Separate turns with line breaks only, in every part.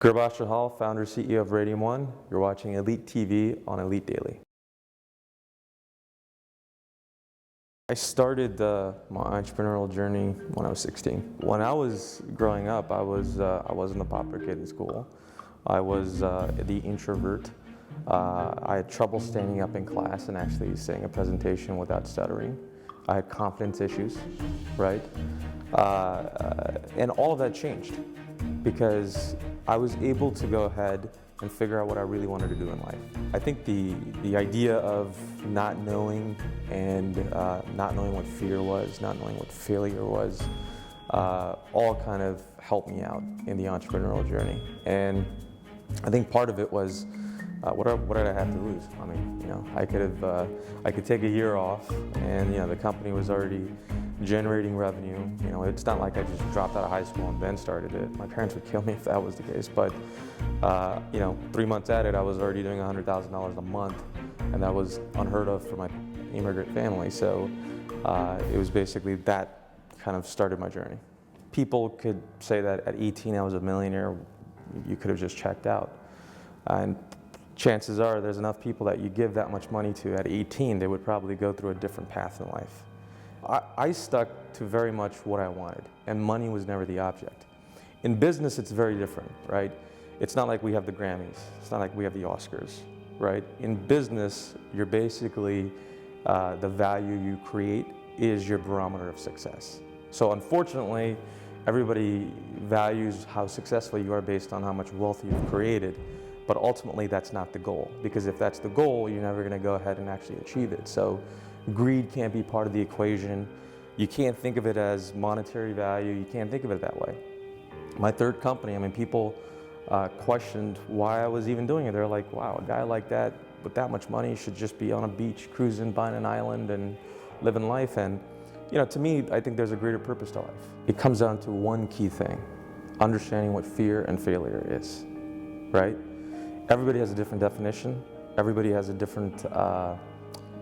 Gurbaksh Chahal, founder CEO of Radium One. You're watching Elite TV on Elite Daily. I started my entrepreneurial journey when I was 16. When I was growing up, I wasn't the popular kid in school. I was the introvert. I had trouble standing up in class and actually saying a presentation without stuttering. I had confidence issues, right? And all of that changed because I was able to go ahead and figure out what I really wanted to do in life. I think the idea of not knowing and not knowing what fear was, not knowing what failure was, all kind of helped me out in the entrepreneurial journey. And I think part of it was, what did I have to lose? I mean, I could take a year off, and the company was already generating revenue. It's not like I just dropped out of high school and then started it. My parents would kill me if that was the case. But 3 months at it, I was already doing $100,000 a month, and that was unheard of for my immigrant family. So it was basically that kind of started my journey. People could say that at 18 I was a millionaire. You could have just checked out, and chances are there's enough people that you give that much money to at 18, they would probably go through a different path in life. I stuck to very much what I wanted, and money was never the object. In business, it's very different, right? It's not like we have the Grammys. It's not like we have the Oscars, right? In business, you're basically, the value you create is your barometer of success. So unfortunately, everybody values how successful you are based on how much wealth you've created. But ultimately, that's not the goal, because if that's the goal, you're never going to go ahead and actually achieve it. So greed can't be part of the equation. You can't think of it as monetary value. You can't think of it that way. My third company, people questioned why I was even doing it. They're like, wow, a guy like that with that much money should just be on a beach, cruising, buying an island and living life. And to me, I think there's a greater purpose to life. It comes down to one key thing: understanding what fear and failure is, right? Everybody has a different definition. Everybody has a different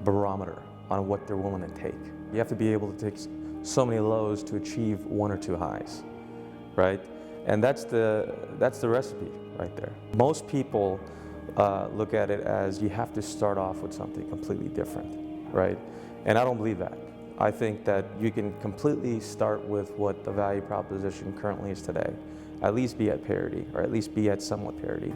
barometer on what they're willing to take. You have to be able to take so many lows to achieve one or two highs, right? And that's the recipe right there. Most people look at it as you have to start off with something completely different, right? And I don't believe that. I think that you can completely start with what the value proposition currently is today, at least be at parity, or at least be at somewhat parity.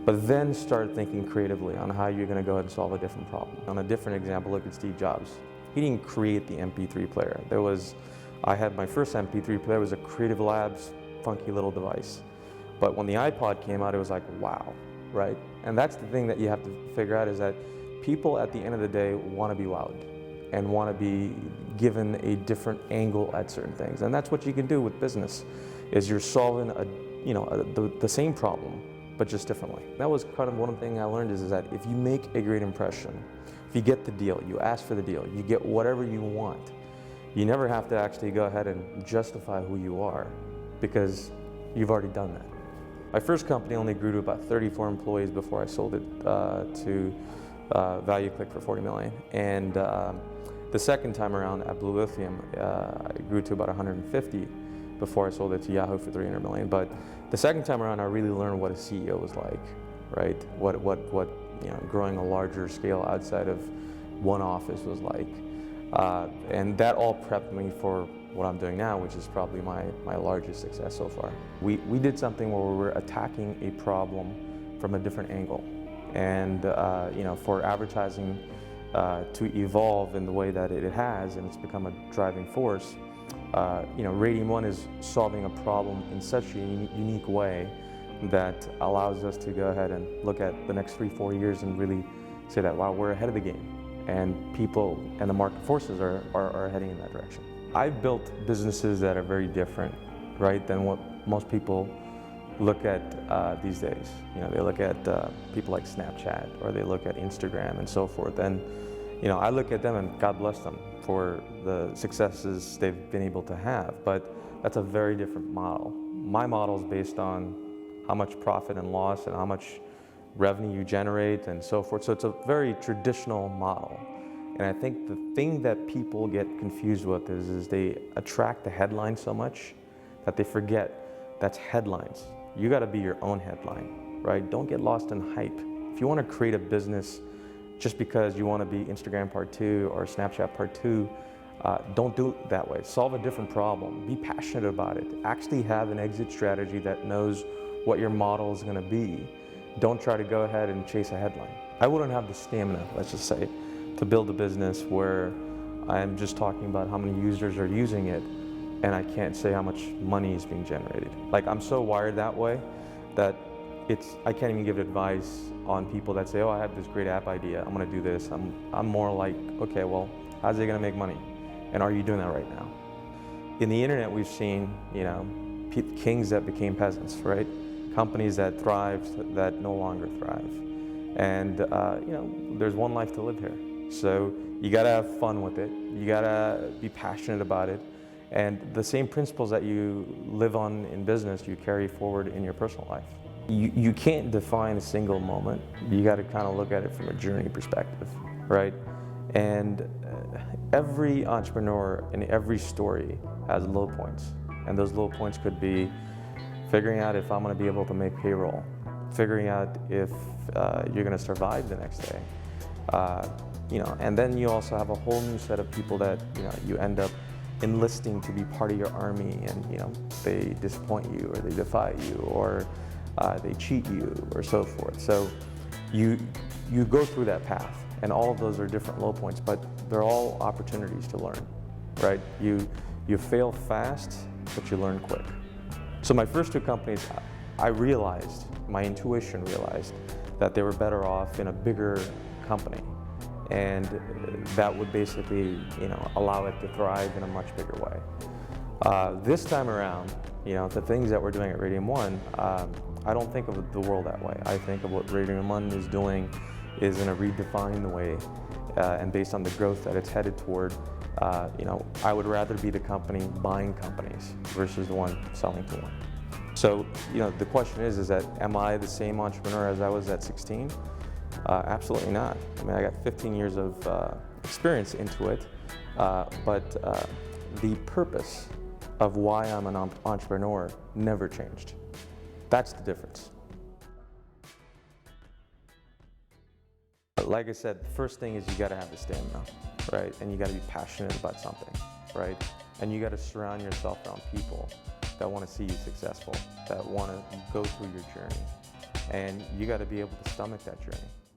But then start thinking creatively on how you're going to go ahead and solve a different problem. On a different example, look at Steve Jobs. He didn't create the MP3 player. I had my first MP3 player. It was a Creative Labs funky little device. But when the iPod came out, it was like, wow, right? And that's the thing that you have to figure out, is that people at the end of the day want to be wowed and want to be given a different angle at certain things. And that's what you can do with business, is you're solving the same problem, but just differently. That was kind of one thing I learned, is that if you make a great impression, if you get the deal, you ask for the deal, you get whatever you want, you never have to actually go ahead and justify who you are, because you've already done that. My first company only grew to about 34 employees before I sold it to ValueClick for $40 million. And the second time around at Blue Lithium, I grew to about 150 before I sold it to Yahoo for $300 million. But the second time around, I really learned what a CEO was like, right? What growing a larger scale outside of one office was like. And that all prepped me for what I'm doing now, which is probably my largest success so far. We did something where we were attacking a problem from a different angle. And for advertising to evolve in the way that it has, and it's become a driving force, Radium One is solving a problem in such a unique way that allows us to go ahead and look at the next 3-4 years and really say that, wow, we're ahead of the game, and people and the market forces are heading in that direction. I've built businesses that are very different, right, than what most people look at these days. They look at people like Snapchat, or they look at Instagram and so forth. And I look at them, and God bless them for the successes they've been able to have, but that's a very different model. My model is based on how much profit and loss and how much revenue you generate and so forth. So it's a very traditional model. And I think the thing that people get confused with is they attract the headlines so much that they forget that's headlines. You got to be your own headline, right? Don't get lost in hype. If you want to create a business just because you want to be Instagram part 2 or Snapchat part 2, don't do it that way. Solve a different problem. Be passionate about it. Actually have an exit strategy that knows what your model is going to be. Don't try to go ahead and chase a headline. I wouldn't have the stamina, let's just say, to build a business where I'm just talking about how many users are using it and I can't say how much money is being generated. Like, I'm so wired that way that I can't even give advice on people that say, oh, I have this great app idea, I'm gonna do this. I'm more like, okay, well, how's it gonna make money? And are you doing that right now? In the internet, we've seen, kings that became peasants, right? Companies that thrived that no longer thrive. And there's one life to live here. So you gotta have fun with it. You gotta be passionate about it. And the same principles that you live on in business, you carry forward in your personal life. You can't define a single moment. You gotta kind of look at it from a journey perspective, right? And every entrepreneur in every story has low points. And those low points could be figuring out if I'm gonna be able to make payroll, figuring out if you're gonna survive the next day. And then you also have a whole new set of people that you end up enlisting to be part of your army, and they disappoint you, or they defy you, or they cheat you, or so forth. So you go through that path, and all of those are different low points, but they're all opportunities to learn, right? You fail fast, but you learn quick. So my first 2 companies, I realized, my intuition realized, that they were better off in a bigger company. And that would basically, allow it to thrive in a much bigger way. This time around, the things that we're doing at Radium One, I don't think of the world that way. I think of what Radium One is doing is in a redefined way, and based on the growth that it's headed toward, I would rather be the company buying companies versus the one selling to one. So, the question is that am I the same entrepreneur as I was at 16? Absolutely not. I mean, I got 15 years of experience into it, but the purpose of why I'm an entrepreneur never changed. That's the difference. Like I said, the first thing is you gotta have the stamina, right? And you gotta be passionate about something, right? And you gotta surround yourself around people that wanna see you successful, that wanna go through your journey. And you gotta be able to stomach that journey.